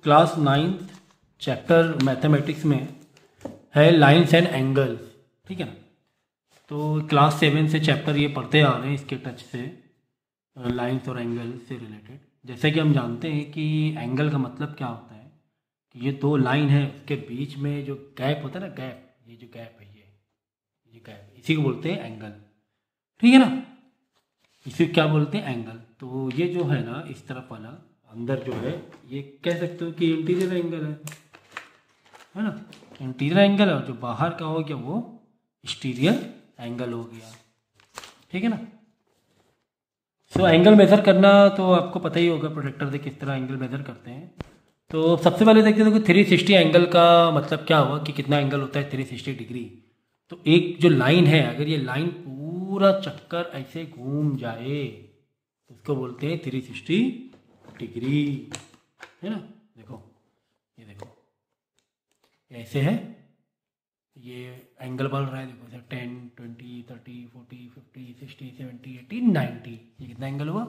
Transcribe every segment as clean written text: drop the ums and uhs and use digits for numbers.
Class 9th chapter mathematics में है lines and angles, ठीक है ना। तो क्लास 7 से चैप्टर ये पढ़ते आ रहे हैं इसके टच से, लाइंस और एंगल से रिलेटेड। जैसे कि हम जानते हैं कि एंगल का मतलब क्या होता है कि ये दो लाइन है, उसके बीच में जो गैप होता है ना, गैप, ये जो गैप है ये गैप, इसी को बोलते हैं एंगल, ठीक है ना। इसे क्या बोलते हैं, एंगल। तो ये जो है ना इस तरफ वाला अंदर जो है, ये कह सकते हो कि इंटीरियर एंगल है ना, इंटीरियर एंगल है। और जो बाहर का हो गया वो एक्सटीरियर एंगल हो गया, ठीक है ना। सो एंगल मेजर करना तो आपको पता ही होगा, प्रोजेक्टर से किस तरह एंगल मेजर करते हैं। तो सबसे पहले देखते हैं 360 एंगल का मतलब क्या हुआ कि कितना एंगल होता है 360 डिग्री। तो एक जो लाइन है, अगर ये लाइन पूरा चक्कर ऐसे घूम जाए तो उसको बोलते हैं 360 डिग्री, है ना। देखो ये देखो ऐसे है, ये एंगल बढ़ रहा है, देखो 10, 20, 30, 40, 50, 60, 70, 80, 90। ये कितना एंगल हुआ,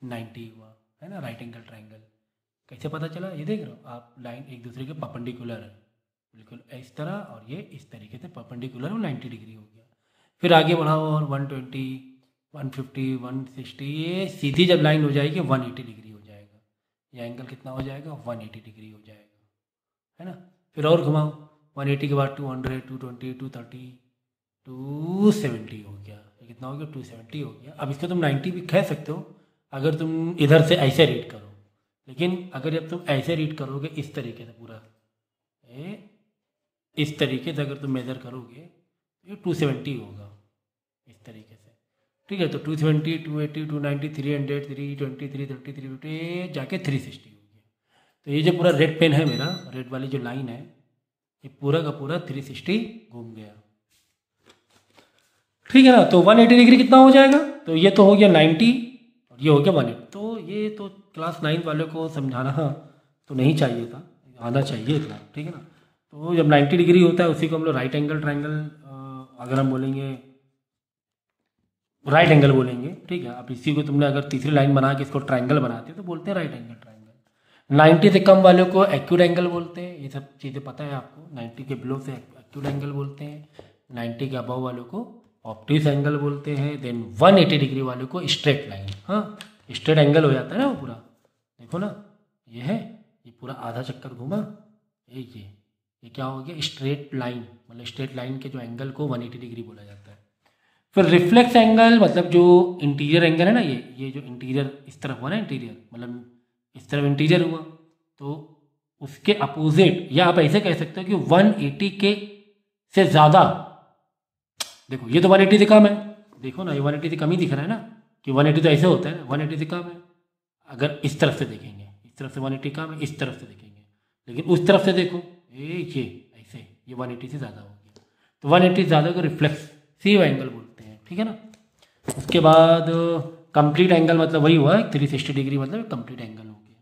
90 हुआ, है ना। राइट एंगल ट्राइंगल कैसे पता चला, ये देख रहे हो आप, लाइन एक दूसरे के परपेंडिकुलर है, बिल्कुल इस तरह, और ये इस तरीके से परपेंडिकुलर और 90 डिग्री हो गया। फिर आगे बढ़ाओ और 120, 150, 160, ये सीधी जब लाइन हो जाएगी 180 डिग्री हो जाएगा। ये एंगल कितना हो जाएगा, 180 डिग्री हो जाएगा, है ना। फिर और घुमाओ, 180 के बाद 200, 220, 230, 270 हो गया। ये कितना हो गया, 270 हो गया। अब इसको तुम 90 भी कह सकते हो अगर तुम इधर से ऐसे रीड करो, लेकिन अगर जब तुम ऐसे रीड करोगे इस तरीके से पूरा इस तरीके से अगर तुम मेज़र करोगे तो ये 270 होगा इस तरीके से, ठीक है। तो 270, 280, 290, 300, 320, 330, 350 जाके 360 हो गया। तो ये जो पूरा रेड पेन है मेरा, रेड वाली जो लाइन है, ये पूरा का पूरा 360 घूम गया, ठीक है ना। तो 180 डिग्री कितना हो जाएगा, तो ये तो हो गया 90 और ये हो गया 180। तो ये तो क्लास 9 वाले को समझाना तो नहीं चाहिए था, आना चाहिए इतना, ठीक है ना। तो जब 90 डिग्री होता है उसी को हम लोग राइट एंगल ट्राइंगल, अगर हम बोलेंगे राइट एंगल बोलेंगे, ठीक है। अब इसी को तुमने अगर तीसरी लाइन बना के इसको ट्राइंगल बनाते हो तो बोलते हैं राइट एंगल ट्राइंगल। 90 से कम वाले को एक्यूट एंगल बोलते हैं, ये सब चीज़ें पता है आपको। 90 के बिलो से एक्यूट एंगल बोलते हैं, 90 के अबव वालों को ऑब्ट्यूस एंगल बोलते हैं। देन 180 डिग्री वाले को स्ट्रेट लाइन, हाँ स्ट्रेट एंगल हो जाता है ना वो पूरा। देखो ना ये है, ये पूरा आधा चक्कर घूमा, ये क्या हो गया, स्ट्रेट लाइन। मतलब स्ट्रेट लाइन के जो एंगल को 180 डिग्री बोला जाता है। फिर रिफ्लेक्स एंगल, मतलब जो इंटीरियर एंगल है ना, ये जो इंटीरियर इस तरफ हुआ ना, इंटीरियर मतलब इस तरफ इंटीरियर हुआ, तो उसके अपोजिट, या आप ऐसे कह सकते हो कि 180 के से ज़्यादा। देखो ये तो 180 से कम है, देखो ना ये 180 से कम ही दिख रहा है ना, कि 180 तो ऐसे होता है, 180 से कम है। अगर इस तरफ से देखेंगे, इस तरफ से 180 कम है, इस तरफ से देखेंगे, लेकिन उस तरफ से देखो ये ऐसे, ये 180 से ज़्यादा हो गया। तो 180 से ज़्यादा को रिफ्लेक्सिव एंगल बोलते हैं, ठीक है ना। उसके बाद कंप्लीट एंगल, मतलब वही हुआ 360 डिग्री, मतलब कंप्लीट एंगल हो गया।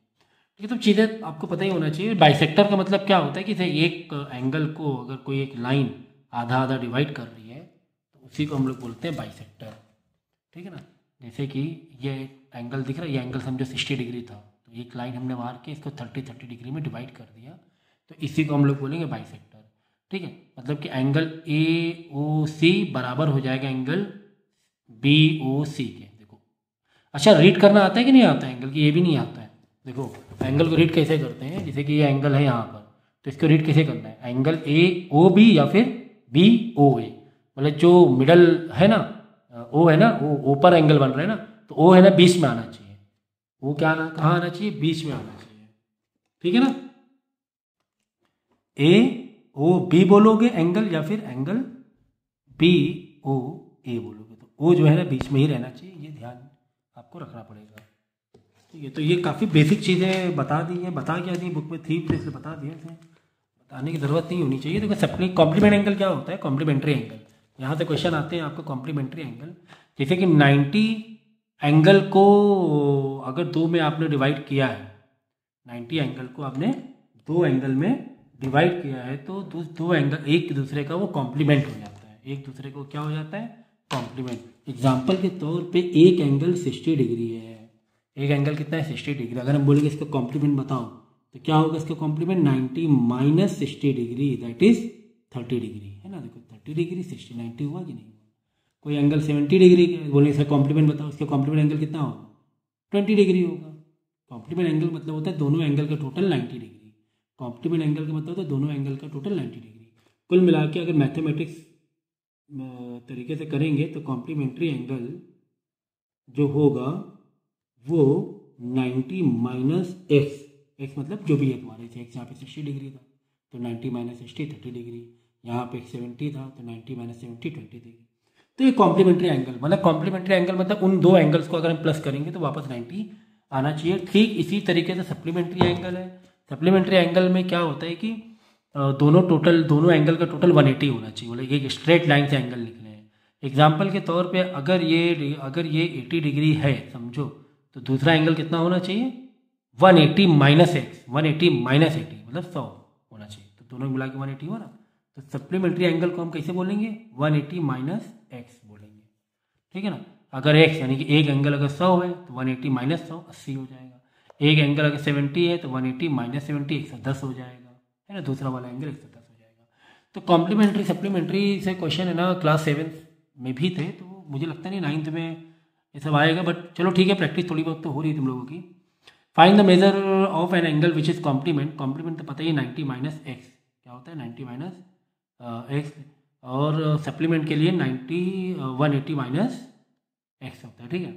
ये तो चीज़ें आपको पता ही होना चाहिए। बाइसेक्टर का मतलब क्या होता है कि एक एंगल को अगर कोई एक लाइन आधा आधा डिवाइड कर रही है तो उसी को हम लोग बोलते हैं बाइसेक्टर, ठीक है ना। जैसे कि ये एंगल दिख रहा है, ये एंगल समझो 60 डिग्री था, तो एक लाइन हमने मार के इसको 30 डिग्री में डिवाइड कर दिया, तो इसी को हम लोग बोलेंगे बाइसेक्टर, ठीक है। मतलब कि एंगल AOC बराबर हो जाएगा एंगल BOC के। देखो अच्छा, रीड करना आता है कि नहीं आता है एंगल की, ये भी नहीं आता है। देखो एंगल को रीड कैसे करते हैं, जैसे कि ये एंगल है यहाँ पर, तो इसको रीड कैसे करना है, एंगल AOB या फिर BOA, मतलब जो मिडल है ना, O है ना, वो ऊपर एंगल बन रहा है ना, तो O है ना बीच में आना चाहिए, वो क्या आना, कहाँ आना चाहिए, बीच में आना चाहिए, ठीक है ना। AOB बोलोगे एंगल, या फिर एंगल BOA बोलोगे, तो O जो है ना बीच में ही रहना चाहिए, ये ध्यान आपको रखना पड़ेगा, ठीक है। तो ये काफ़ी बेसिक चीज़ें बता दी हैं, बता क्या दी बुक में थी, तो इसलिए बता दिया, बताने की ज़रूरत नहीं होनी चाहिए। देखो सबने कॉम्प्लीमेंट एंगल क्या होता है, कॉम्प्लीमेंट्री एंगल, यहाँ से क्वेश्चन आते हैं आपको कॉम्प्लीमेंट्री एंगल। जैसे कि 90 एंगल को अगर दो में आपने डिवाइड किया है, 90 एंगल को आपने दो एंगल में डिवाइड किया है, तो दो एंगल एक दूसरे का वो कॉम्प्लीमेंट हो जाता है, एक दूसरे को क्या हो जाता है, कॉम्प्लीमेंट। एग्जाम्पल के तौर पे एक एंगल 60 डिग्री है, एक एंगल कितना है, 60 डिग्री। अगर हम बोलेंगे इसका कॉम्प्लीमेंट बताओ, तो क्या होगा इसका complement 90 minus 60 degree that is 30 degree, है ना। देखो 30 डिग्री 60 90 हुआ कि नहीं हुआ। कोई एंगल 70 डिग्री बोले इसका कॉम्प्लीमेंट बताओ, इसका कॉम्प्लीमेंट एंगल कितना होगा 20 डिग्री होगा। कॉम्प्लीमेंट एंगल मतलब होता है दोनों एंगल का टोटल 90 डिग्री। कॉम्प्लीमेंट एंगल का मतलब होता है दोनों एंगल का टोटल 90 डिग्री। कुल मिला के अगर मैथमेटिक्स तरीके से करेंगे तो कॉम्प्लीमेंट्री एंगल जो होगा वो 90 माइनस एक्स, एक्स मतलब जो भी है तुम्हारे एक्स यहाँ पे 60 डिग्री था तो 90 माइनस 60 30 डिग्री, यहाँ पे 70 था तो 90 माइनस 70 20 डिग्री। तो ये कॉम्प्लीमेंट्री एंगल मतलब कॉम्प्लीमेंट्री एंगल मतलब उन दो एंगल्स को अगर हम प्लस करेंगे तो वापस 90 आना चाहिए। ठीक इसी तरीके से सप्लीमेंट्री एंगल है। सप्लीमेंट्री एंगल में क्या होता है कि दोनों एंगल का टोटल 180 होना चाहिए। मतलब एक स्ट्रेट लाइन से एंगल निकले हैं। एग्जाम्पल के तौर पे अगर ये 80 डिग्री है समझो, तो दूसरा एंगल कितना होना चाहिए 180 माइनस एक्स, 180 माइनस 80 मतलब 100 होना चाहिए। तो दोनों मिला के 180 हुआ ना। तो सप्लीमेंट्री एंगल को हम कैसे बोलेंगे 180 माइनस एक्स बोलेंगे, ठीक है ना। अगर एक्स यानी कि एक एंगल अगर 100 है तो 180 माइनस 100 80 हो जाएगा। एक एंगल अगर 70 है तो 180 माइनस 70 110 हो जाएगा, है ना। दूसरा वाला एंगल 110 हो जाएगा। तो कॉम्प्लीमेंट्री सप्लीमेंट्री से क्वेश्चन है ना क्लास 7 में भी थे, तो मुझे लगता नहीं 9th में ये सब आएगा, बट चलो ठीक है प्रैक्टिस थोड़ी बहुत तो हो रही है तुम लोगों की। Find the measure of an angle which is complement. Complement तो पता ही 90 माइनस एक्स क्या होता है 90 माइनस एक्स, और सप्लीमेंट के लिए 180 माइनस एक्स होता है, ठीक है।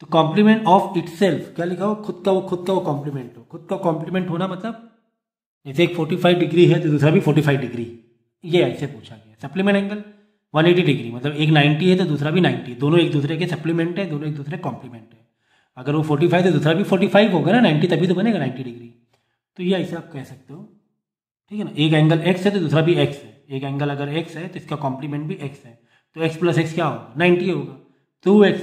तो कॉम्प्लीमेंट ऑफ इटसेल्फ क्या लिखा हो खुद का वो कॉम्प्लीमेंट हो। खुद का कॉम्प्लीमेंट होना मतलब जैसे एक 45 डिग्री है तो दूसरा भी 45 डिग्री, ये ऐसे पूछा गया। सप्लीमेंट एंगल 180 डिग्री मतलब एक 90 है तो दूसरा भी 90, दोनों एक दूसरे के सप्लीमेंट है, दोनों एक दूसरे कॉम्प्लीमेंट है। अगर वो 45 तो दूसरा भी 45 होगा ना 90, तभी तो बनेगा 90 डिग्री। तो ये ऐसे आप कह सकते हो, ठीक है ना। एक एंगल x है तो दूसरा भी x है। एक एंगल अगर x है तो इसका कॉम्प्लीमेंट भी x है, तो x प्लस एक्स क्या होगा 90 होगा। 2x,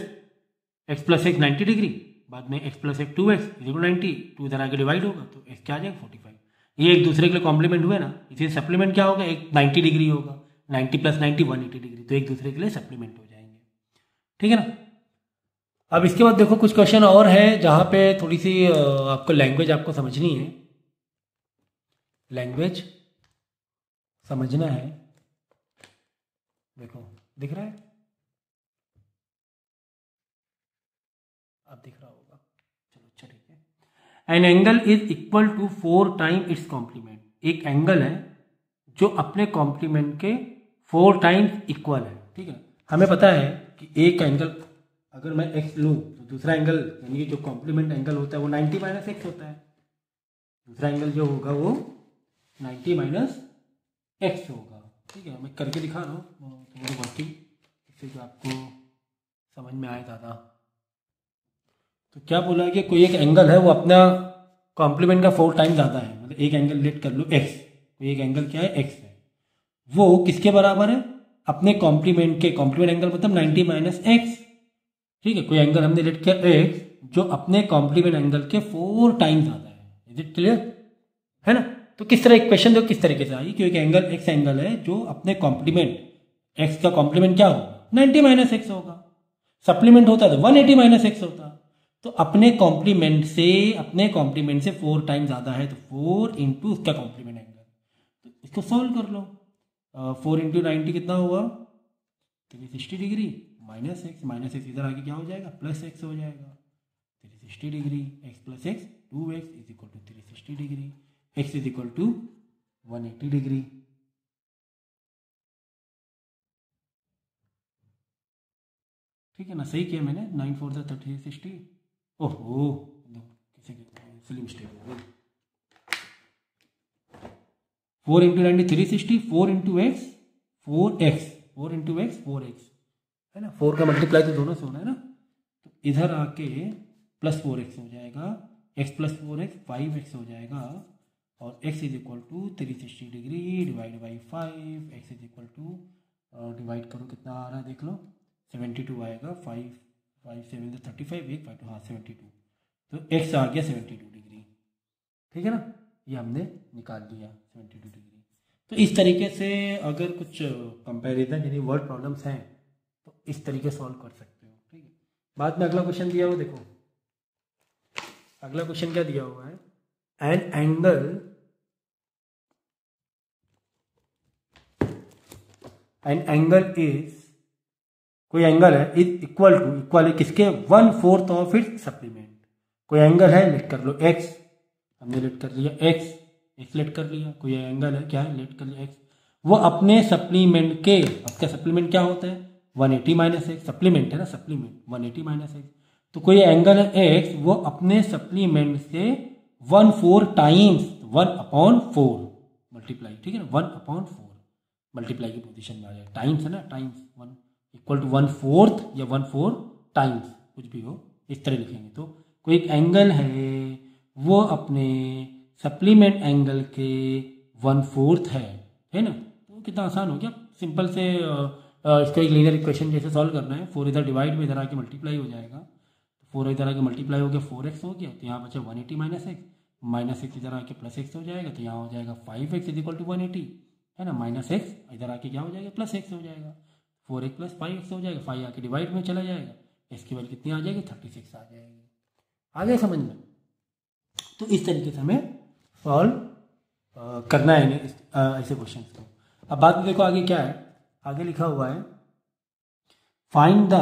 x plus x 90 degree, बाद में x plus x 2x equal 90, 2 इधर आगे डिवाइड होगा तो x क्या आ जाएगा 45। ये एक दूसरे के लिए कॉम्प्लीमेंट हुए ना, इसे सप्लीमेंट क्या होगा एक 90 डिग्री होगा, 90 प्लस 90 180 डिग्री, तो एक दूसरे के लिए सप्लीमेंट हो जाएंगे, ठीक है ना। अब इसके बाद देखो कुछ क्वेश्चन और है जहाँ पे थोड़ी सी आपको लैंग्वेज आपको समझनी है, लैंग्वेज समझना है। देखो दिख रहा है, अब दिख रहा होगा, चलो अच्छा ठीक है। An angle is equal to 4 time its complement. एक एंगल है जो अपने कॉम्प्लीमेंट के 4 टाइम्स इक्वल है, ठीक है। हमें पता है कि एक एंगल अगर मैं x लूँ तो दूसरा एंगल यानी जो कॉम्प्लीमेंट एंगल होता है वो 90 माइनस एक्स होता है। दूसरा एंगल जो होगा वो 90 माइनस एक्स होगा, ठीक है। मैं करके दिखा रहा हूँ थोड़ी वर्किंग, इससे जो आपको समझ में आए ज़्यादा। तो क्या बोला कि कोई एक एंगल है वो अपना कॉम्प्लीमेंट का 4 टाइम ज़्यादा है। मतलब एक एंगल लेट कर लो x, कोई एक एंगल क्या है x है, वो किसके बराबर है अपने कॉम्प्लीमेंट के। कॉम्प्लीमेंट एंगल मतलब 90 माइनस एक्स, ठीक है। कोई एंगल हमने लेट किया x जो अपने कॉम्प्लीमेंट एंगल के 4 टाइम ज़्यादा है। इज इट क्लियर, है ना। तो किस तरह क्वेश्चन देखो किस तरीके से आई कि एक एंगल x एंगल है जो अपने कॉम्प्लीमेंट x का कॉम्प्लीमेंट क्या होगा 90 माइनस एक्स होगा, सप्लीमेंट होता तो 180 माइनस एक्स होता। तो अपने कॉम्प्लीमेंट से 4 टाइम ज़्यादा है तो 4 इंटू उसका कॉम्प्लीमेंट एंगल। तो इसको सॉल्व कर लो, 4 इंटू 90 कितना हुआ 360 डिग्री, माइनस एक्स इधर आके क्या हो जाएगा प्लस एक्स हो जाएगा 360 degree, x plus x 2x is equal to 360 degree, x is equal to 180 degree. ठीक है ना, सही किया मैंने, 9 4 360। ओहो किसी सिली मिस्टेक हो गई। 4 into 90 360, 4 into x 4x, 4 into x 4x, है ना। 4 का मल्टीप्लाई तो दोनों से होना है ना, तो इधर आके प्लस 4x हो जाएगा, x प्लस 4x 5x हो जाएगा, और x is equal to 360 degree divide by 5, x is equal to divide करो कितना आ रहा है देख लो 72 आएगा, 5 5 7 35, 1 5 2 हाँ 72, तो x आ गया 72 डिग्री, ठीक है ना। ये हमने निकाल लिया 72 डिग्री। तो इस तरीके से अगर कुछ कंपैरिजन यानी वर्ड प्रॉब्लम्स हैं तो इस तरीके सॉल्व कर सकते हो, ठीक है। बाद में अगला क्वेश्चन दिया हो देखो, अगला क्वेश्चन क्या दिया हुआ है, एन एंगल इज, कोई एंगल है इज इक्वल है किसके, 1/4 ऑफ इट्स सप्लीमेंट। कोई एंगल है, लेट कर लो एक्स, हमने लेट कर लिया एक्स लेट कर लिया, कोई एंगल है क्या है, लेट कर लिया एक्स, वो अपने सप्लीमेंट के, आपका सप्लीमेंट क्या होता है 180 माइनस एक्स, सप्लीमेंट है ना, सप्लीमेंट 180 माइनस एक्स, तो कोई एंगल है एक्स, वो अपने सप्लीमेंट से 1/4 टाइम्स 1/4 मल्टीप्लाई, ठीक है ना, 1/4 मल्टीप्लाई की पोजीशन में आ जाए, टाइम्स है ना, टाइम्स 1 इक्वल टू 1/4 या 1/4 टाइम्स कुछ भी हो, इस तरह लिखेंगे। तो कोई एक एंगल है वो अपने सप्लीमेंट एंगल के 1/4 है ना, तो कितना आसान हो गया, सिंपल से इसका एक लीनियर इक्वेशन जैसे सॉल्व करना है, 4 इधर डिवाइड में इधर आके मल्टीप्लाई हो जाएगा, 4 इधर आके मल्टीप्लाई हो गया 4x हो गया, तो यहाँ बचा 180 माइनस एक्स इधर आके प्लस एक्स हो जाएगा, तो यहाँ हो जाएगा 5x इज इक्वल टू 180 है ना, माइनस एक्स इधर आके क्या हो जाएगा प्लस एक्स हो जाएगा, 4x प्लस 5x हो जाएगा, 5 आके डिवाइड में चला जाएगा, इसकी वैल्यू कितनी आ जाएगी 36 आ जाएगी। आगे समझ में, तो इस तरीके से हमें सॉल्व करना है ऐसे क्वेश्चन को। अब बाद में देखो आगे क्या है, आगे लिखा हुआ है find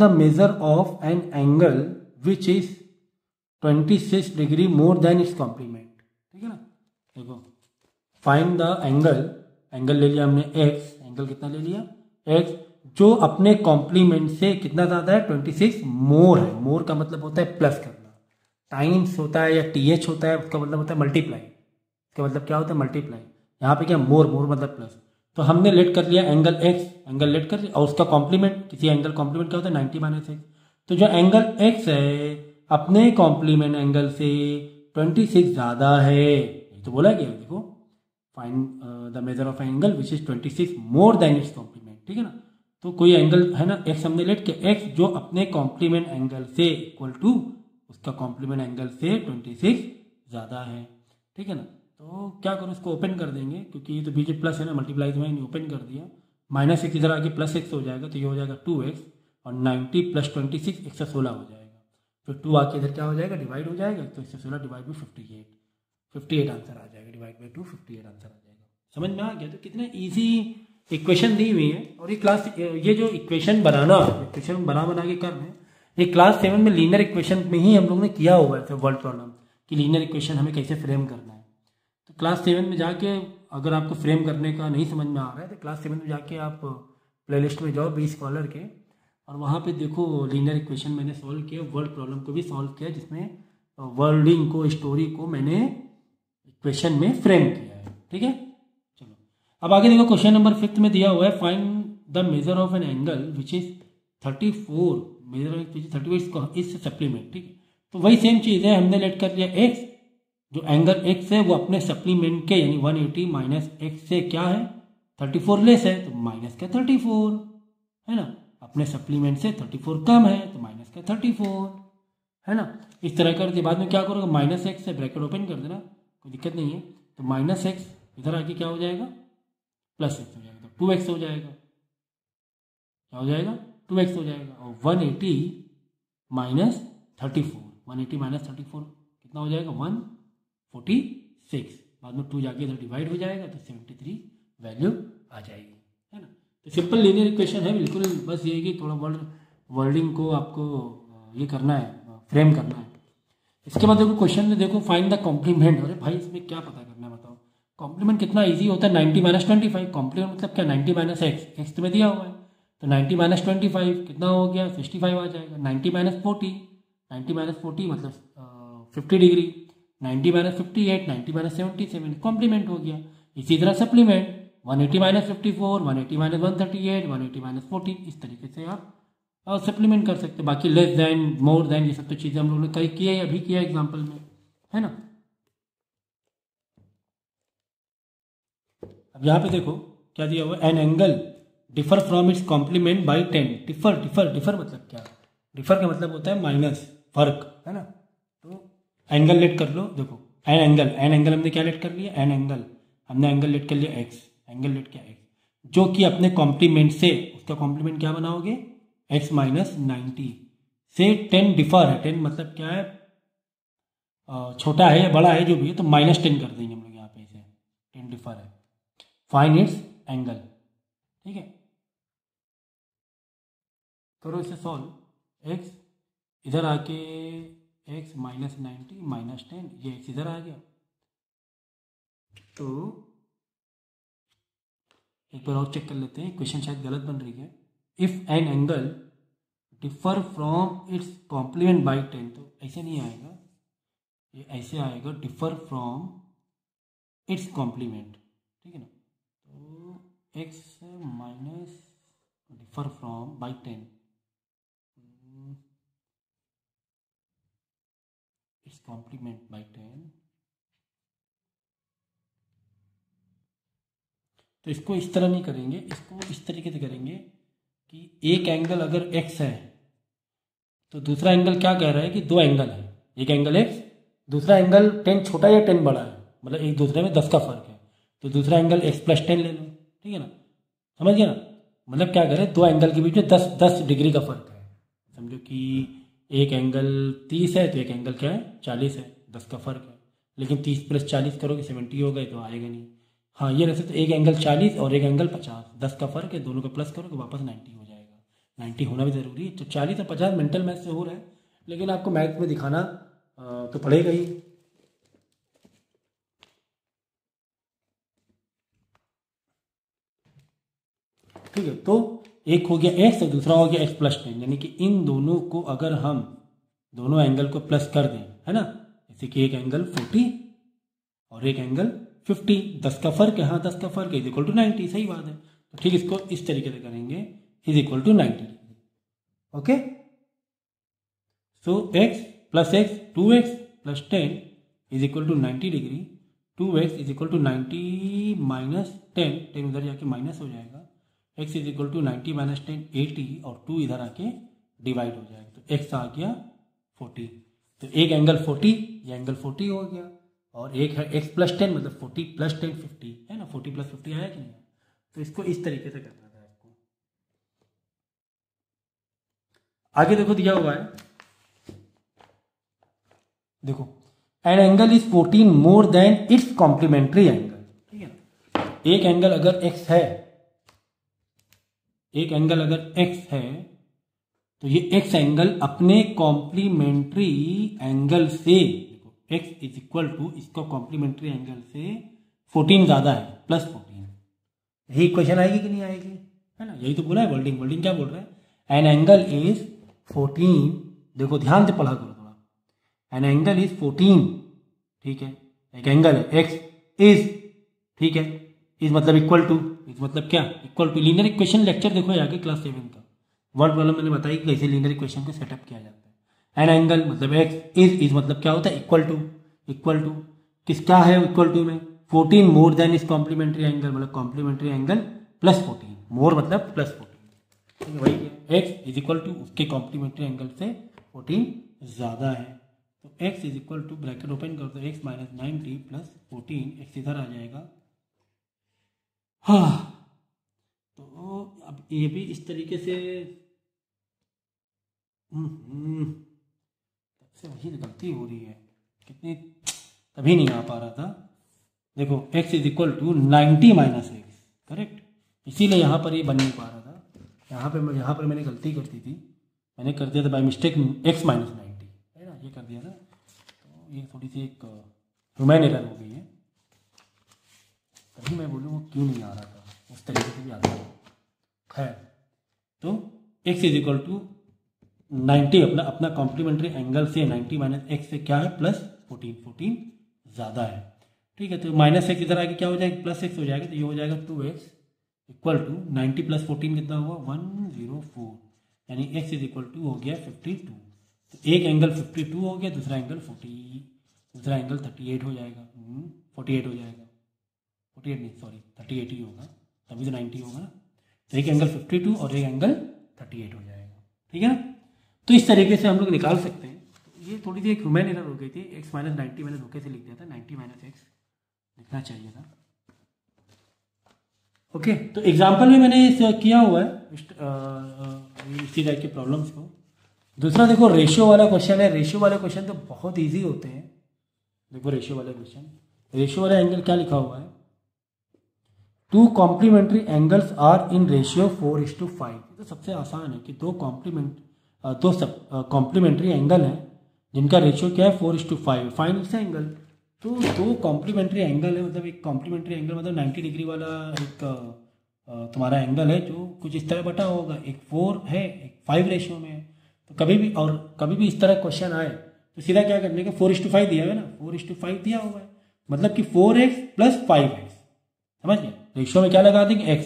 the measure of an angle which is 26 degree more than its complement, ठीक है ना। देखो फाइंड द एंगल ले लिया हमने एक्स, एंगल कितना ले लिया एक्स, जो अपने कॉम्प्लीमेंट से कितना ज्यादा है 26 मोर है, मोर का मतलब होता है प्लस करना, टाइम्स होता है या टीएच होता है, उसका मतलब होता है मल्टीप्लाई, इसका मतलब क्या होता है मल्टीप्लाई, यहाँ पे क्या मोर मतलब प्लस, तो हमने लेट कर लिया एंगल एक्स, एंगल लेट कर लिया, और उसका कॉम्प्लीमेंट, किसी एंगल कॉम्प्लीमेंट क्या होता है 90 माइनस एक्स, तो जो एंगल एक्स है अपने कॉम्प्लीमेंट एंगल से 26 ज्यादा है, तो बोला गया देखो find the measure of angle which is 26 more than its complement, ठीक है ना। तो कोई एंगल है ना एक्स हमने लेट किया, एक्स जो अपने कॉम्प्लीमेंट एंगल से इक्वल टू उसका कॉम्प्लीमेंट एंगल से 26 ज्यादा है, ठीक है ना। तो क्या करो, इसको ओपन कर देंगे क्योंकि ये तो बीच प्लस है ना, मल्टीप्लाई तो मैंने ओपन कर दिया, माइनस एक्स इधर आके प्लस एक्स हो जाएगा, तो ये हो जाएगा 2x और 90 प्लस 26 116 हो जाएगा, फिर 2 आके इधर क्या हो जाएगा डिवाइड हो जाएगा, तो 116 डिवाइड में 58 आंसर आ जाएगा, डिवाइड बाई 2 58 आंसर आ जाएगा। समझ में आ गया, तो कितना ईजी इक्वेशन दी हुई है, और ये जो इक्वेशन बना के कर रहे हैं, ये क्लास 7 में लीनियर इक्वेशन में ही हम लोग ने किया हुआ है वर्ड प्रॉब्लम कि लीनियर इक्वेशन हमें कैसे फ्रेम करना है। तो क्लास 7 में जाके अगर आपको फ्रेम करने का नहीं समझ में आ रहा है तो क्लास 7 में जाके आप प्लेलिस्ट में जाओ बी स्कॉलर के, और वहाँ पे देखो लीनियर इक्वेशन मैंने सॉल्व किया, वर्ड प्रॉब्लम को भी सॉल्व किया, जिसमें वर्डिंग को, स्टोरी को मैंने इक्वेशन में फ्रेम किया है, ठीक है। चलो अब आगे देखो, क्वेश्चन नंबर 5 में दिया हुआ है find the measure of an angle which is 34, measure of which is 34 is supplement, ठीक है। तो वही सेम चीज़ है, हमने लेट कर लिया एक्स, जो एंगल एक्स है वो अपने सप्लीमेंट के यानी 180 माइनस एक्स से क्या है 34 लेस है, तो माइनस का 34 है ना, अपने सप्लीमेंट से 34 कम है तो माइनस का 34 है ना। इस तरह करके बाद में क्या करोगे, माइनस एक्स से ब्रैकेट ओपन कर देना, कोई दिक्कत नहीं है, तो माइनस एक्स इधर आके क्या हो जाएगा प्लस एक्स हो जाएगा, तो 2x हो जाएगा, क्या हो जाएगा 2x हो जाएगा, और 180 माइनस 34 कितना हो जाएगा 146, बाद में 2 जाके इधर डिवाइड हो जाएगा तो 73 वैल्यू आ जाएगी, है ना। तो सिंपल लीनियर इक्वेशन है बिल्कुल, बस ये कि थोड़ा वर्डिंग को आपको ये करना है, फ्रेम करना है। इसके बाद देखो क्वेश्चन में देखो फाइंड द कॉम्प्लीमेंट, अरे भाई इसमें क्या पता करना है बताओ, कॉम्प्लीमेंट कितना इजी होता है 90 माइनस 25, कॉम्प्लीमेंट मतलब क्या 90 माइनस एक्स तो में दिया हुआ है, तो 90 माइनस 25 कितना हो गया 65 आ जाएगा, 90 माइनस 40 मतलब 50 डिग्री, 90 माइनस 58, 90 माइनस 77 कॉम्प्लीमेंट हो गया। इसी तरह सप्लीमेंट 180 माइनस 54, 180 माइनस 138, 180 माइनस 14, इस तरीके से आप सप्लीमेंट कर सकते हैं। बाकी लेस देन, मोर देन, ये सब तो चीज़ें हम लोगों ने कई किया है, अभी किया एग्जाम्पल में, है ना। अब यहाँ पे देखो क्या दिया हुआ, an angle differ from its complement by 10, differ मतलब क्या, डिफर का मतलब होता है माइनस, फर्क, है ना। तो एंगल लेट कर लो, देखो एन एंगल हमने क्या लेट कर लिया, एन एंगल हमने एंगल लेट कर लिया एक्स, एंगल लेट क्या एक्स, जो कि अपने कॉम्प्लीमेंट से, उसका कॉम्प्लीमेंट क्या बनाओगे, एक्स माइनस 90 से 10 डिफर है। 10 मतलब क्या है, छोटा है या बड़ा है जो भी है, तो माइनस 10 कर देंगे हम लोग यहाँ पे, इसे 10 डिफर है। फाइंड इट्स एंगल, ठीक है, करो इसे सॉल्व। एक्स इधर आके एक्स माइनस 90 माइनस 10, ये एक्स इधर आ गया। तो एक बार और चेक कर लेते हैं, क्वेश्चन शायद गलत बन रही है। If an angle differ from its complement by 10, तो ऐसे नहीं आएगा, ये ऐसे आएगा, डिफर फ्रॉम इट्स कॉम्प्लीमेंट, ठीक है ना। तो x minus differ from by 10, its complement by 10, तो इसको इस तरह नहीं करेंगे, इसको इस तरीके से करेंगे कि एक एंगल अगर x है तो दूसरा एंगल क्या कह रहा है कि दो एंगल है, एक एंगल x, दूसरा एंगल 10 छोटा या 10 बड़ा है, मतलब एक दूसरे में 10 का फर्क है, तो दूसरा एंगल x प्लस 10 ले लो, ठीक है ना, समझ गया ना। मतलब क्या करें, दो एंगल के बीच में 10 डिग्री का फर्क है। समझो कि एक एंगल 30 है तो एक एंगल क्या है 40 है, 10 का फर्क है, लेकिन 30 प्लस 40 करोगे 70 हो गए तो आएगा नहीं। हाँ ये रहते, तो एक एंगल 40 और एक एंगल 50, 10 का फर्क है, दोनों को प्लस करोगे वापस 90 हो जाएगा। 90 होना भी ज़रूरी है, तो 40 और 50 मेंटल मैथ से हो रहा है, लेकिन आपको मैथ में दिखाना तो पड़ेगा ही। ठीक है, तो एक हो गया एक्स और दूसरा हो गया एक्स प्लस 10, यानी कि इन दोनों को अगर हम दोनों एंगल को प्लस कर दें, है ना, जैसे कि एक एंगल 40 और एक एंगल 50, 10 का फर्क है, हाँ 10 का फर्क है, इज इक्वल टू 90, सही बात है। तो ठीक, इसको इस तरीके से करेंगे, is equal to 90 degree, okay. So x plus x 2x plus 10 is equal to 90 degree, 2x is equal to 90 minus 10, 10 उधर जाके माइनस हो जाएगा, x is equal to 90 minus 10 80, और 2 इधर आके डिवाइड हो जाएगा, तो x आ गया 40, तो एक एंगल 40, ये एंगल 40 हो गया, और एक है x प्लस 10 मतलब 40 प्लस 10 50 है ना, 40 प्लस 50 आया कि नहीं। तो इसको इस तरीके से करना था आपको। आगे देखो दिया हुआ है, देखो an angle is 14 more than its complementary angle, ठीक है ना। एक एंगल अगर x है, एक एंगल अगर x है तो ये x एंगल अपने कॉम्प्लीमेंट्री एंगल से, x इज इक्वल टू इसका कॉम्प्लीमेंट्री एंगल से 14 ज्यादा है, प्लस 14, यही इक्वेशन आएगी कि नहीं आएगी, है ना, यही तो बोला है वर्ल्डिंग। वर्ल्डिंग क्या बोल रहा है, एन एंगल इज 14, देखो ध्यान से पढ़ा करो थोड़ा, एन एंगल इज 14, ठीक है, एक एंगल है x इज, ठीक है, इज मतलब इक्वल टू, इज मतलब क्या, equal to, linear equation lecture देखो ये आगे क्लास 7 का वर्ड प्रॉब्लम मैंने बताई कि कैसे लीनियर इक्वेशन को सेटअप किया जाता है। एन एंगल मतलब x इज मतलब क्या होता है, इक्वल टू, इक्वल टू किसका है इक्वल टू में, 14 मोर देन इस कॉम्प्लीमेंट्री एंगल, मतलब कॉम्प्लीमेंट्री एंगल प्लस 14, मोर मतलब प्लस 14, ठीक है, वही है, x इज इक्वल टू उसके कॉम्प्लीमेंट्री एंगल से 14 ज्यादा है, तो x is equal to bracket open कर दो, x माइनस 90 प्लस 14, x इधर आ जाएगा। हाँ, तो अब ये भी इस तरीके से, तब से वही गलती हो रही है, कितनी तभी नहीं आ पा रहा था। देखो x is equal to 90 minus x, correct, इसीलिए यहाँ पर ये बन नहीं पा रहा था, यहाँ पर मैंने गलती कर दी थी, मैंने कर दिया था बाय मिस्टेक x माइनस 90, है ना, ये कर दिया था, तो ये थोड़ी सी एक ह्यूमन एरर हो गई है, तभी मैं बोलूँ वो क्यों नहीं आ रहा था, उस तरीके से भी आता है। खैर, तो x इज इक्वल टू 90 अपना कॉम्प्लीमेंट्री एंगल से 90 माइनस एक्स से क्या है, प्लस 14, 14 ज़्यादा है, ठीक है, तो माइनस एक्स इधर आके क्या हो जाएगा, प्लस एक्स हो जाएगा, तो ये हो जाएगा 2x इक्वल टू 90 प्लस 14 कितना हुआ 104, यानी x इज इक्वल टू हो गया 52, तो एक एंगल 52 हो गया, दूसरा एंगल 38 हो जाएगा, 48 हो जाएगा, 48 नहीं सॉरी 38 ही होगा, तभी तो 90 होगा ना, तो एक एंगल 52 और एक एंगल 38 हो जाएगा, ठीक है ना। तो इस तरीके से हम लोग निकाल सकते हैं। तो ये थोड़ी सी एक ह्यूमन एरर हो गई थी, x माइनस 90 मैंने धोखे से लिख दिया था, 90 माइनस एक्स लिखना चाहिए था, ओके, तो एग्जाम्पल में मैंने किया हुआ है इसी टाइप के प्रॉब्लम्स को। दूसरा देखो रेशियो वाला क्वेश्चन है। रेशियो वाले क्वेश्चन तो बहुत इजी होते हैं। देखो रेशियो वाले क्वेश्चन, रेशियो वाला एंगल क्या लिखा हुआ है, two complementary angles are in ratio 4:5। तो सबसे आसान है कि दो कॉम्प्लीमेंट्री एंगल हैं जिनका रेशियो क्या है 4:5। Find its angle. तो दो कॉम्प्लीमेंट्री एंगल है, मतलब एक कॉम्प्लीमेंट्री एंगल मतलब 90 डिग्री वाला एक तुम्हारा एंगल है जो कुछ इस तरह बटा होगा, एक 4 है एक 5 रेशियो में है। तो कभी भी इस तरह क्वेश्चन आए तो सीधा क्या करने का, 4:5 दिया हुआ है ना, 4:5 दिया हुआ है मतलब कि 4x + 5x, समझ गए। रेशियो में क्या लगा देंगे x,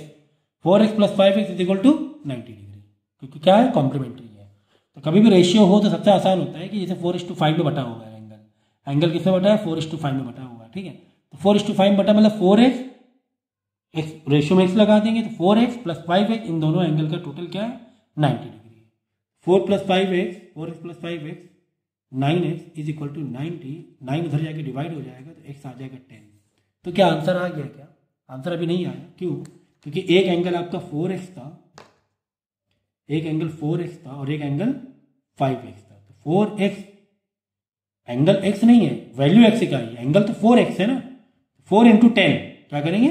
4x + 5x = 90 डिग्री, क्योंकि क्या है कॉम्प्लीमेंट्री है। तो कभी भी रेशियो हो तो सबसे आसान होता है कि जैसे 4:5 में बटा हुआ है एंगल किसमें बटा है 4:5 में बटा हुआ है, ठीक है। तो 4:5 में बटा मतलब 4x, रेशियो में x लगा देंगे तो 4x + 5x, इन दोनों एंगल का टोटल क्या है 90 degree. 4 + 5x, 4x + 5x 9x = 90। 9 उधर जाके डिवाइड हो जाएगा तो x आ जाएगा 10। तो क्या आंसर आ गया क्या? आंसर अभी नहीं आया, क्यों? क्योंकि एक एंगल आपका 4x था, एक एंगल 4x था और एक एंगल 5x था। तो 4x एंगल x नहीं है, वैल्यू x का ही, एंगल तो 4x है ना। 4 × 10 क्या करेंगे,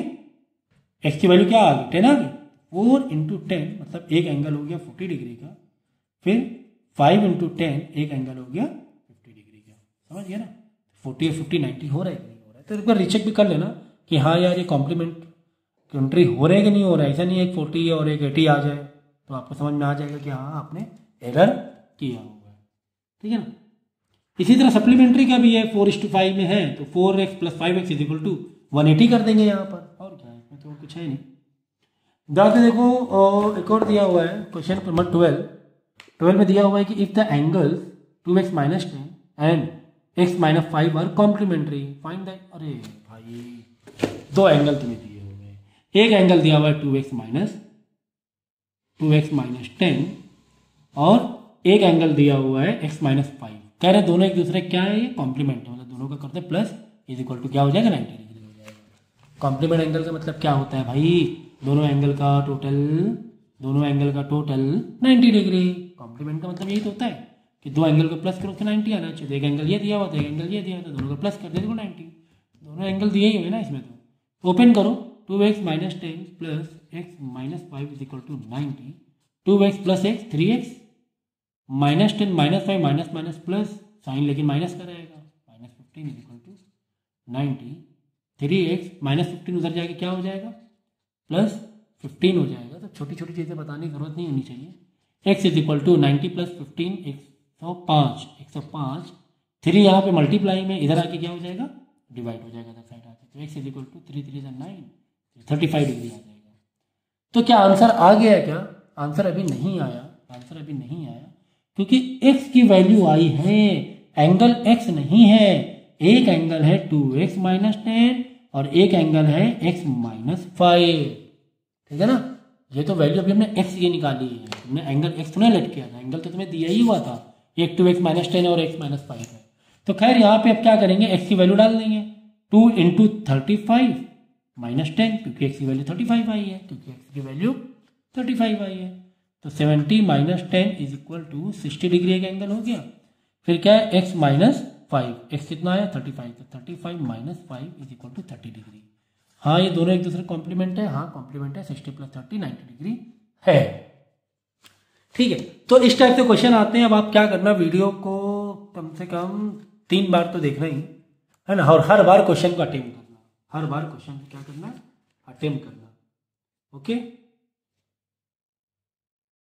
x की वैल्यू क्या आ गई 10 आ गई। 4 × 10 मतलब एक एंगल हो गया 40 डिग्री का, फिर 5 × 10 एक एंगल हो गया 50 डिग्री का, समझ गया ना। 40 और 50 90 हो रहा है कि नहीं हो रहा है, तो एक बार रीचेक भी कर लेना कि हाँ यार ये कॉम्प्लीमेंट्री हो रहा है कि नहीं हो रहा है। ऐसा नहीं है एक 40 और एक 80 आ जाए, तो आपको समझ में आ जाएगा कि हाँ आपने एरर किया हुआ है, ठीक है ना। इसी तरह सप्लीमेंट्री का भी है, 4:5 में है तो 4x + 5x = 180 कर देंगे यहाँ पर, और क्या है इसमें तो कुछ है नहीं। जाके देखो एक और दिया हुआ है क्वेश्चन नंबर 12 में दिया हुआ है कि if the angles 2x - 10 and x - 5 are complementary find the. अरे भाई दो एंगल तुम्हें दिए हुए हैं, एक एंगल दिया हुआ है 2x - 10 और एक एंगल दिया हुआ है x - 5। कह रहे दोनों एक दूसरे क्या है, ये कॉम्प्लीमेंट है, मतलब दोनों का करते प्लस = क्या हो जाएगा 90 डिग्री हो जाएगा। कॉम्प्लीमेंट एंगल का मतलब क्या होता है भाई, दोनों एंगल का टोटल 90 डिग्री। कॉम्प्लीमेंट का मतलब यही तो होता है कि दो एंगल को प्लस करो तो 90 आना चाहिए। एक एंगल ये दिया हुआ था, एक एंगल ये दिया हुआ था, दोनों को प्लस कर दे तो 90। दोनों एंगल दिए ही हुए ना इसमें। तो ओपन करो, 2x - 10 + x - 5 = 90, 2x + x 3x, -10 -5 minus plus sign लेकिन माइनस का रहेगा, -15 = 90, 3x -15 उधर जाके क्या हो जाएगा +15 हो जाएगा। तो छोटी छोटी चीज़ें बताने की जरूरत नहीं होनी चाहिए। x = 90 + 15 105, 3 यहाँ पे मल्टीप्लाई में, इधर आके क्या हो जाएगा डिवाइड हो जाएगा इधर साइड आके। तो x = 3 3 9, 35 डिग्री आ जाएगा। तो क्या आंसर आ गया क्या? आंसर अभी नहीं आया, आंसर अभी नहीं आया क्योंकि x की वैल्यू आई है, एंगल x नहीं है। एक एंगल है 2x - 10 और एक एंगल है x - 5, ठीक है ना। ये तो वैल्यू अभी हमने x की निकाली है, हमने एंगल x थोड़ा लेट किया था, एंगल तो तुम्हें दिया ही हुआ था, एक 2x - 10 और x - 5 है। तो खैर यहाँ पे अब क्या करेंगे, x की वैल्यू डाल देंगे, 2 × 35 - 10, क्योंकि x की वैल्यू 35 आई है, क्योंकि x की वैल्यू 35 आई है। तो 70 - 10 = 60 डिग्री एक एंगल हो गया। फिर क्या है x - 5, x कितना आया 35, तो 35 - 5 = 30 डिग्री। हाँ ये दोनों एक दूसरे कॉम्प्लीमेंट है, हाँ कॉम्प्लीमेंट है, 60 + 30 90 डिग्री है, ठीक है। तो इस टाइप से क्वेश्चन आते हैं। अब आप क्या करना, वीडियो को कम से कम 3 बार तो देखना ही है ना, और हर बार क्वेश्चन को अटेम्प्ट करना, हर बार क्वेश्चन को क्या करना अटेम्प्ट करना, ओके।